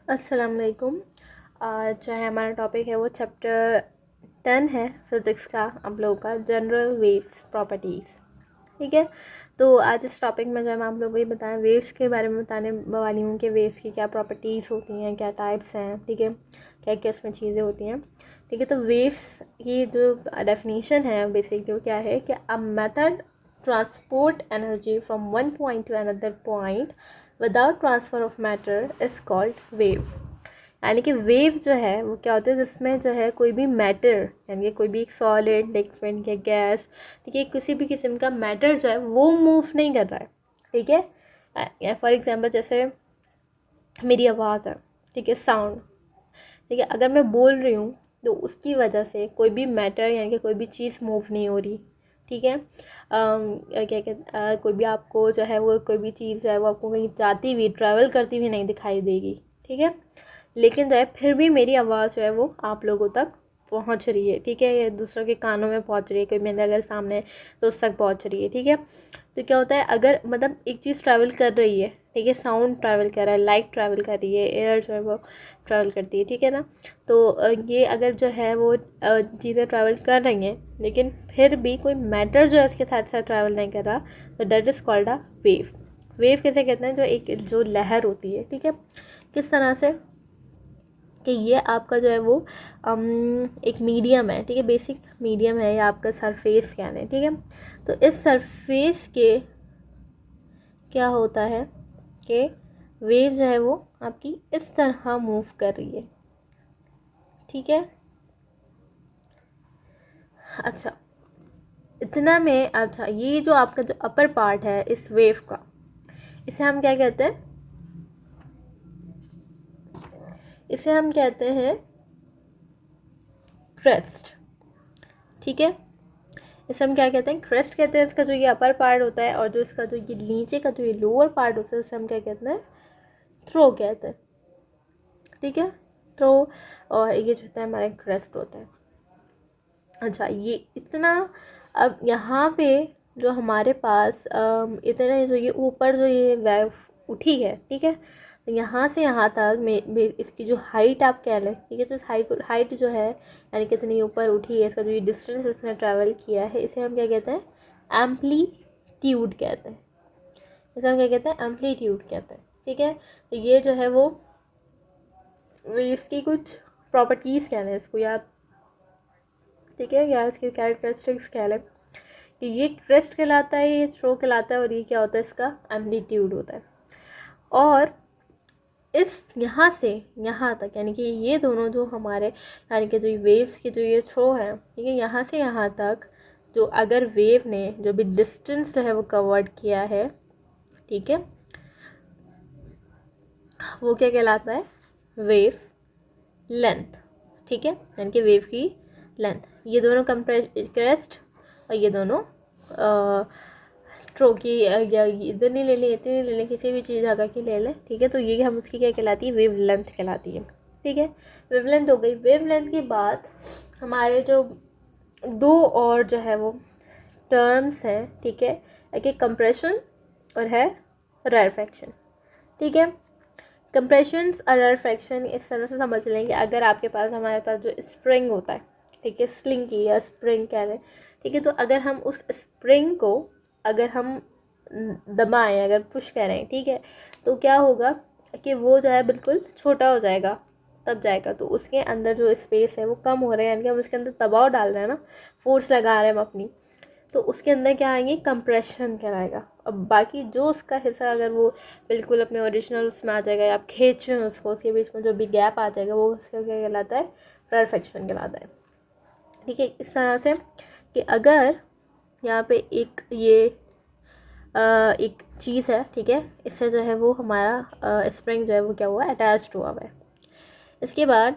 अस्सलाम वालेकुम। आज जो है हमारा टॉपिक है वो चैप्टर 10 है फिज़िक्स का, आप लोगों का जनरल वेव्स प्रॉपर्टीज़। ठीक है, तो आज इस टॉपिक में जो है मैं आप लोगों को ये बताएं वेव्स के बारे में बताने वाली हूँ कि वेव्स की क्या प्रॉपर्टीज़ होती हैं, क्या टाइप्स हैं। ठीक है, क्या क्या इसमें चीज़ें होती हैं। ठीक है, तो वेव्स की जो डेफिनेशन है बेसिकली वो क्या है कि a method transport energy from one point two another point without transfer of matter is called wave. यानी कि वेव जो है वो क्या होता है जिसमें जो है कोई भी मैटर, यानी कि कोई भी एक सॉलिड, लिक्विड या गैस, ठीक है, किसी भी किस्म का मैटर जो है वो मूव नहीं कर रहा है। ठीक है, फॉर एग्जांपल जैसे मेरी आवाज़ है, ठीक है, साउंड, ठीक है, अगर मैं बोल रही हूँ तो उसकी वजह से कोई भी मैटर यानी कि कोई भी चीज़ मूव नहीं हो रही। ठीक है, क्या कहते कोई भी आपको जो है वो कोई भी चीज़ जो है वो आपको कहीं जाती हुई ट्रैवल करती हुई नहीं दिखाई देगी। ठीक है, लेकिन जो है फिर भी मेरी आवाज़ जो है वो आप लोगों तक पहुंच रही है। ठीक है, ये दूसरों के कानों में पहुंच रही है, कोई मेरे अगर सामने तो उस तक पहुंच रही है। ठीक है, तो क्या होता है अगर मतलब एक चीज़ ट्रैवल कर रही है, ठीक है, साउंड ट्रैवल कर रहा है, लाइट ट्रैवल कर रही है, एयर जो है वो ट्रैवल करती है। ठीक है ना, तो ये अगर जो है वो चीज़ें ट्रैवल कर रही हैं लेकिन फिर भी कोई मैटर जो है उसके साथ साथ ट्रैवल नहीं कर रहा, तो that is called a wave. Wave कैसे कहते हैं, जो एक जो लहर होती है। ठीक है, किस तरह से कि ये आपका जो है वो एक मीडियम है। ठीक है, बेसिक मीडियम है, या आपका सरफेस कहने। ठीक है, तो इस सरफेस के क्या होता है कि वेव जो है वो आपकी इस तरह मूव कर रही है। ठीक है, अच्छा, इतना में अच्छा ये जो आपका जो अपर पार्ट है इस वेव का, इसे हम क्या कहते हैं, इसे हम कहते हैं क्रेस्ट। ठीक है, इसे हम क्या कहते हैं, क्रेस्ट कहते हैं। इसका जो ये अपर पार्ट होता है और जो इसका जो ये नीचे का जो ये लोअर पार्ट होता है उसे हम क्या कहते हैं, थ्रो कहते हैं। ठीक है, थ्रो, और ये जो होता है हमारा क्रेस्ट होता है। अच्छा, ये इतना, अब यहाँ पे जो हमारे पास इतना जो ये ऊपर जो ये वेव उठी है, ठीक है, तो यहाँ से यहाँ तक इसकी जो हाइट आप कह लें, ठीक है, तो इस हाइट जो है यानी कितनी ऊपर उठी है, इसका जो ये डिस्टेंस इसने ट्रैवल किया है, इसे हम क्या कहते हैं, एम्पलीट्यूड कहते हैं। इसे हम क्या कहते हैं, एम्पलीट्यूड कहते हैं। ठीक है, तो ये जो है वो वेव्स की कुछ प्रॉपर्टीज़ कहते हैं इसको, या ठीक है, या इसकी कैरेक्टरिस्टिक्स कह लें कि ये क्रेस्ट कहलाता है, ये थ्रो कहलाता है, और ये क्या होता है, इसका एम्पलीट्यूड होता है। और इस यहाँ से यहाँ तक यानी कि ये दोनों जो हमारे यानी कि जो वेव्स की जो ये थ्रो है, ठीक है, यहाँ से यहाँ तक जो अगर वेव ने जो भी डिस्टेंस जो है वो कवर्ड किया है, ठीक है, वो क्या कहलाता है, वेव लेंथ। ठीक है, यानी कि वेव की लेंथ, ये दोनों क्रेस्ट और ये दोनों थ्रो की, या इधर नहीं ले लें, इतनी नहीं ले लें, किसी भी चीज़ जगह की ले लें। ठीक है, तो ये हम उसकी क्या कहलाती है, वेव लेंथ कहलाती है। ठीक है, वेव लेंथ हो गई। वेव लेंथ के बाद हमारे जो दो और जो है वो टर्म्स हैं, ठीक है, एक है कंप्रेशन और है रेरफेक्शन। ठीक है, कंप्रेशंस और रेरफेक्शन इस तरह से समझ लेंगे, अगर आपके पास हमारे पास जो स्प्रिंग होता है, ठीक है, स्लिंग की या स्प्रिंग कह लें, ठीक है, तो अगर हम उस स्प्रिंग को अगर हम दबाएं, अगर पुश करें, ठीक है, तो क्या होगा कि वो जो है बिल्कुल छोटा हो जाएगा, तब जाएगा, तो उसके अंदर जो स्पेस है वो कम हो रहा है, यानी कि हम उसके अंदर दबाव डाल रहे हैं ना, फोर्स लगा रहे हैं हम अपनी, तो उसके अंदर क्या आएंगे, कंप्रेशन कहलाएगा। अब बाकी जो उसका हिस्सा अगर वो बिल्कुल अपने ओरिजिनल उसमें आ जाएगा, या आप खींच रहे हो उसको, उसके बीच में जो भी गैप आ जाएगा वो उसका क्या कहलाता है, रेरफेक्शन कहलाता है। ठीक है, इस तरह से कि अगर यहाँ पे एक ये एक चीज़ है, ठीक है, इससे जो है वो हमारा स्प्रिंग जो है वो क्या हुआ, अटैच्ड हुआ है। इसके बाद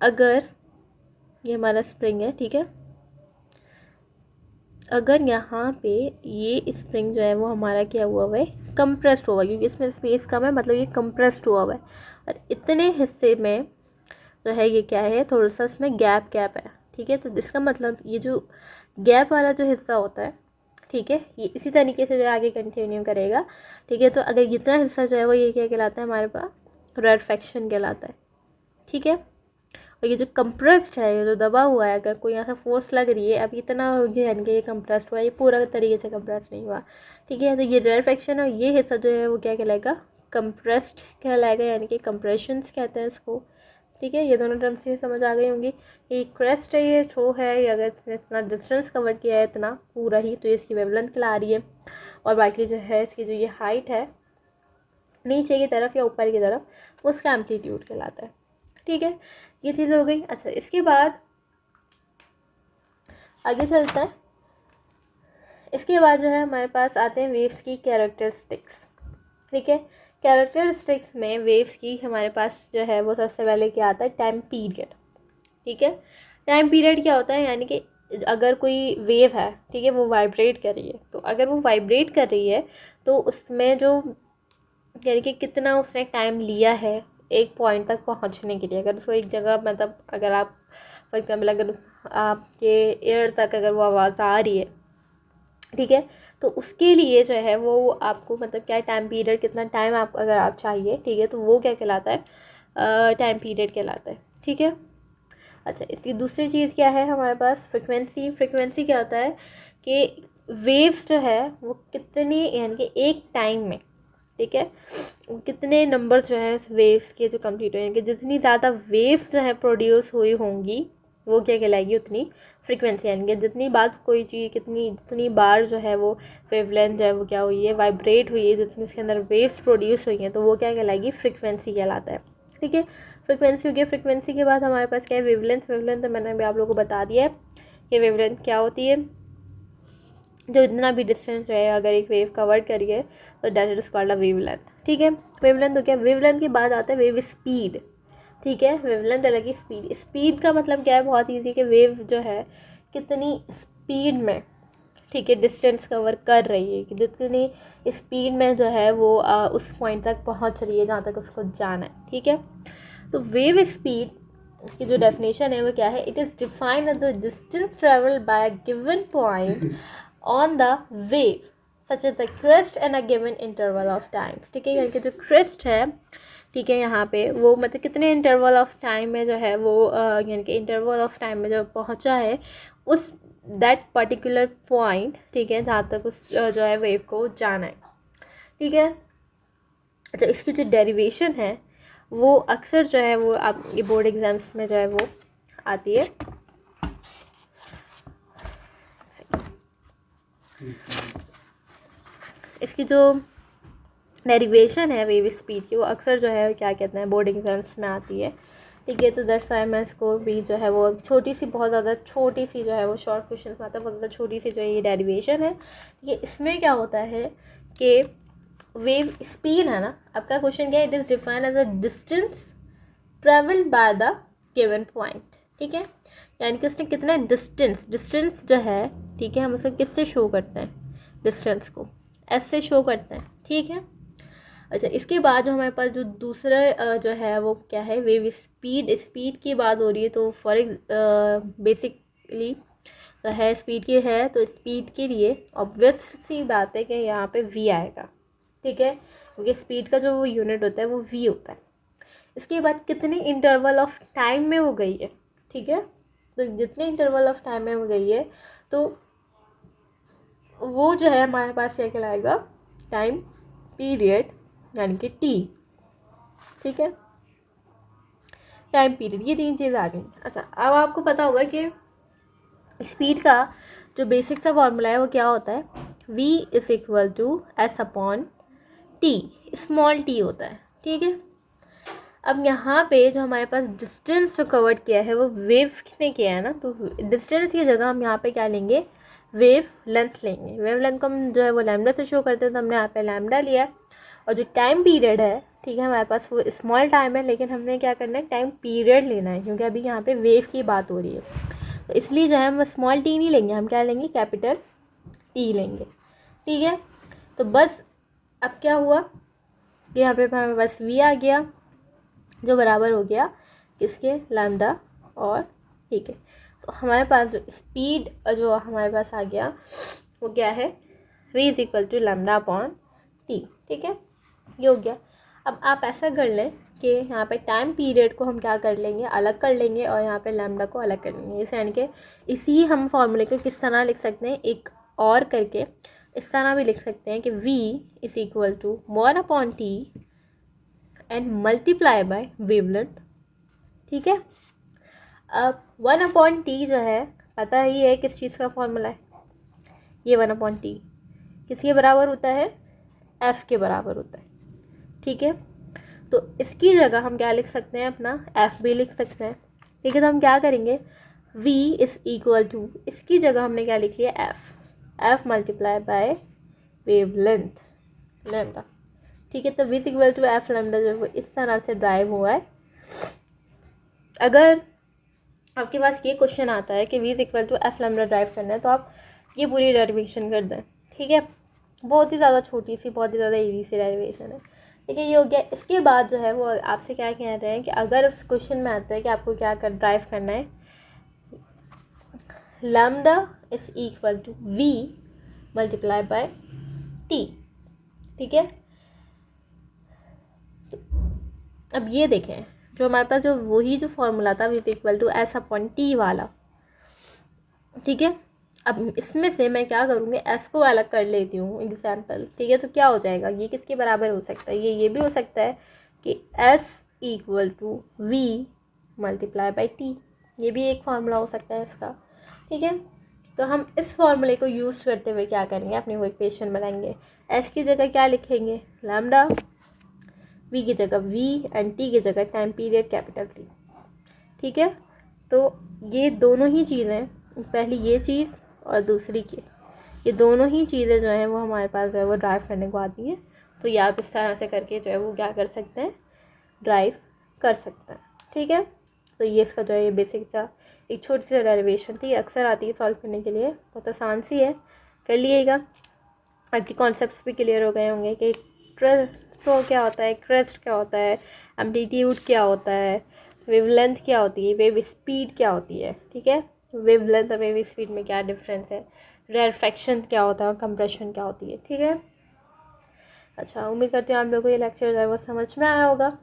अगर ये हमारा स्प्रिंग है, ठीक है, अगर यहाँ पे ये स्प्रिंग जो है वो हमारा क्या हुआ हुआ है, कंप्रेस्ड हुआ, क्योंकि इसमें स्पेस कम है, मतलब ये कंप्रेस्ड हुआ हुआ है, और इतने हिस्से में जो है ये क्या है, थोड़ा सा इसमें गैप है। ठीक है, तो इसका मतलब ये जो गैप वाला जो हिस्सा होता है, ठीक है, ये इसी तरीके से जो है आगे कंटिन्यू करेगा। ठीक है, तो अगर इतना हिस्सा जो है वो ये क्या कहलाता है हमारे पास, रेरफैक्शन कहलाता है। ठीक है, और ये जो कंप्रेस्ड है, ये जो दबा हुआ है, अगर कोई यहाँ से फोर्स लग रही है, अब इतना हो गया यानी कि ये कंप्रेस्ड हुआ, ये पूरा तरीके से कंप्रेस्ड नहीं हुआ। ठीक है, तो ये रेरफैक्शन और ये हिस्सा जो है वो क्या कहलाएगा, कंप्रेस्ड कहलाएगा, यानी कि कंप्रेशंस कहते हैं इसको। ठीक है, ये दोनों टर्म्स ये समझ आ गई होंगी। ये क्रेस्ट है, ये थ्रो है, ये अगर इसने इतना डिस्टेंस कवर किया है इतना पूरा ही, तो इसकी वेवलेंथ कहला रही है। और बाकी जो है इसकी जो ये हाइट है नीचे की तरफ या ऊपर की तरफ, उसका एम्पलीट्यूड कहलाता है। ठीक है, ये चीज़ हो गई। अच्छा, इसके बाद आगे चलता है। इसके बाद जो है हमारे पास आते हैं वेव्स की कैरेक्टरिस्टिक्स। ठीक है, कैरेक्टरिस्टिक्स में वेव्स की हमारे पास जो है वो सबसे पहले क्या आता है, टाइम पीरियड। ठीक है, टाइम पीरियड क्या होता है, यानी कि अगर कोई वेव है, ठीक है, वो वाइब्रेट कर रही है, तो अगर वो वाइब्रेट कर रही है तो उसमें जो यानी कि कितना उसने टाइम लिया है एक पॉइंट तक पहुंचने के लिए। अगर उसको एक जगह, मतलब अगर आप फॉर एग्जाम्पल अगर आपके एयर तक अगर वो आवाज़ आ रही है, ठीक है, तो उसके लिए जो है वो आपको मतलब क्या टाइम पीरियड, कितना टाइम आप अगर आप चाहिए, ठीक है, तो वो क्या कहलाता है, टाइम पीरियड कहलाता है। ठीक है, अच्छा, इसकी दूसरी चीज़ क्या है हमारे पास, फ्रिक्वेंसी। फ्रिक्वेंसी क्या होता है कि वेव्स जो है वो कितनी, यानी कि एक टाइम में, ठीक है, कितने नंबर्स जो है वेव्स के जो कंप्लीट हुए, कि जितनी ज़्यादा वेव्स जो है प्रोड्यूस हुई होंगी वो क्या कहलाएगी, उतनी फ्रिक्वेंसी। यानी कि जितनी बार कोई चीज़, जितनी बार जो है वो वेवलेंथ जो है वो क्या हुई है, वाइब्रेट हुई है, जितनी उसके अंदर वेव्स प्रोड्यूस हुई हैं, तो वो क्या कहलाएगी, फ्रिक्वेंसी कहलाता है। ठीक है, फ्रिक्वेंसी हो गया। फ्रिक्वेंसी के बाद हमारे पास क्या है, वेवलेंथ। वेवलेंथ मैंने अभी आप लोगों को बता दिया है कि वेवलेंथ क्या होती है, जो इतना भी डिस्टेंस है अगर एक वेव कवर करिए तो that is called a wavelength. ठीक है, वेवलेंथ हो गया। वेवलेंथ के बाद आता है वेव स्पीड। ठीक है, वेवलेंथ अलग ही, स्पीड। स्पीड का मतलब क्या है, बहुत ईजी, कि वेव जो है कितनी स्पीड में, ठीक है, डिस्टेंस कवर कर रही है, कि जितनी स्पीड में जो है वो उस पॉइंट तक पहुंच रही है जहाँ तक उसको जाना है। ठीक है, तो वेव स्पीड की जो डेफिनेशन है वो क्या है, it is defined as the distance travel by a given point on the wave such as a crest and a given interval of times. ठीक है, यानी कि जो क्रेस्ट है, ठीक है, यहाँ पे वो मतलब कितने इंटरवल ऑफ टाइम में जो है वो यानी कि इंटरवल ऑफ टाइम में जो पहुँचा है उस दैट पर्टिकुलर पॉइंट, ठीक है, जहाँ तक उस जो है वेव को जाना है। ठीक है, अच्छा, इसकी जो डेरिवेशन है वो अक्सर जो है वो आप ये बोर्ड एग्जाम्स में जो है वो आती है। इसकी जो डेरिवेशन है वेव स्पीड की, वो अक्सर जो है क्या कहते हैं, बोर्ड एग्जाम्स में आती है। ठीक है, तो दैट्स व्हाई मैं इसको भी जो है वो छोटी सी, बहुत ज़्यादा छोटी सी जो है वो शॉर्ट क्वेश्चन में आता है, बहुत ज़्यादा छोटी सी जो है ये डेरिवेशन है। ठीक है, इसमें क्या होता है कि वेव स्पीड है ना, आपका क्वेश्चन क्या है, it is defined as a distance travelled by the given point. ठीक है, यानी कि उसने कितना डिस्टेंस जो है, ठीक है, हम उसको किससे शो करते हैं, डिस्टेंस को एस से शो करते हैं। ठीक है, अच्छा, इसके बाद जो हमारे पास जो दूसरा जो है वो क्या है, वेव स्पीड की बात हो रही है, तो फॉर बेसिकली तो है स्पीड की है, तो स्पीड के लिए ऑब्वियस सी बात है कि यहाँ पे वी आएगा। ठीक है, क्योंकि स्पीड का जो वो यूनिट होता है वो वी होता है। इसके बाद कितने इंटरवल ऑफ टाइम में वो गई है, ठीक है, तो जितने इंटरवल ऑफ टाइम में वो गई है तो वो जो है हमारे पास क्या कहलाएगा, टाइम पीरियड, यानी कि टी। ठीक है, टाइम पीरियड, ये तीन चीज़ आ गई। अच्छा, अब आपको पता होगा कि स्पीड का जो बेसिक सा फॉर्मूला है वो क्या होता है, v is equal to S upon T, small T होता है। ठीक है, अब यहाँ पे जो हमारे पास डिस्टेंस जो कवर किया है वो वेव ने किया है ना, तो डिस्टेंस की जगह हम यहाँ पे क्या लेंगे, वेव लेंथ लेंगे। वेव लेंथ को हम जो है वो लैम्डा से शो करते हैं, तो हमने यहाँ पे लैम्डा लिया। और जो टाइम पीरियड है, ठीक है, हमारे पास वो स्मॉल टाइम है, लेकिन हमने क्या करना है, टाइम पीरियड लेना है, क्योंकि अभी यहाँ पे वेव की बात हो रही है, तो इसलिए जो है हम स्मॉल टी नहीं लेंगे, हम क्या लेंगे, कैपिटल टी लेंगे। ठीक है, तो बस अब क्या हुआ कि यहाँ पे हमारे पास वी आ गया, जो बराबर हो गया किसके, लैम्डा। और ठीक है, तो हमारे पास जो स्पीड जो हमारे पास आ गया वो क्या है, v is equal to lambda upon T. ठीक है, ये हो गया। अब आप ऐसा कर लें कि यहाँ पे टाइम पीरियड को हम क्या कर लेंगे, अलग कर लेंगे, और यहाँ पे लैम्डा को अलग कर लेंगे। इसे यानी कि इसी हम फॉर्मूले को किस तरह लिख सकते हैं, एक और करके इस तरह भी लिख सकते हैं कि v is equal to 1 upon T and multiply by wavelength. ठीक है, अब 1 अपॉन टी जो है पता ही है किस चीज़ का फॉर्मूला है, ये 1 अपॉन टी किसके बराबर होता है, f के बराबर होता है। ठीक है, तो इसकी जगह हम क्या लिख सकते हैं, अपना f भी लिख सकते हैं। ठीक है, तो हम क्या करेंगे, v इज इक्वल टू, इसकी जगह हमने क्या लिख लिया, f multiply by wavelength lambda. ठीक है, तो v is equal to f lambda जो है इस तरह से ड्राइव हुआ है। अगर आपके पास ये क्वेश्चन आता है कि v is equal to f lambda derive करना है, तो आप ये पूरी डेरिवेशन कर दें। ठीक है, बहुत ही ज़्यादा छोटी सी, बहुत ही ज़्यादा ईजी सी डेरिवेशन है। ठीक है, ये हो गया। इसके बाद जो है वो आपसे क्या कह रहे हैं कि अगर क्वेश्चन में आता है कि आपको क्या कर ड्राइव करना है, lambda is equal to v multiply by t। ठीक है, अब ये देखें, जो हमारे पास जो वही जो फॉर्मूला था v is equal to s upon T वाला। ठीक है, अब इसमें से मैं क्या करूँगी, s को अलग कर लेती हूँ एग्जाम्पल। ठीक है, तो क्या हो जाएगा, ये किसके बराबर हो सकता है, ये भी हो सकता है कि s equal to v multiply by T, ये भी एक फार्मूला हो सकता है इसका। ठीक है, तो हम इस फार्मूले को यूज़ करते हुए क्या करेंगे, अपनी वो इक्वेशन बनाएंगे। s की जगह क्या लिखेंगे, लैम्डा, v की जगह v एंड t की जगह टाइम पीरियड कैपिटल T। ठीक है, तो ये दोनों ही चीज़ें, पहली ये चीज़ और दूसरी की, ये दोनों ही चीज़ें जो हैं वो हमारे पास जो है वो ड्राइव करने को आती हैं। तो ये आप इस तरह से करके जो है वो क्या कर सकते हैं, ड्राइव कर सकते हैं। ठीक है, तो ये इसका जो है ये बेसिक सा एक छोटी सी डेरिवेशन थी, अक्सर आती है सॉल्व करने के लिए, बहुत आसान सी है, कर लिएगा। आपके कॉन्सेप्ट्स भी क्लियर हो गए होंगे कि फ्लो क्या होता है, क्रेस्ट क्या होता है, एम्पलीट्यूड क्या होता है, वेवलेंथ क्या होती है, वेव स्पीड क्या होती है। ठीक है, वेवलेंथ और वेव स्पीड में क्या डिफरेंस है, रेरफेक्शन क्या होता है और कंप्रेशन क्या होती है। ठीक है, अच्छा, उम्मीद करती हूँ आप लोगों को ये लेक्चर जो है वो समझ में आया होगा।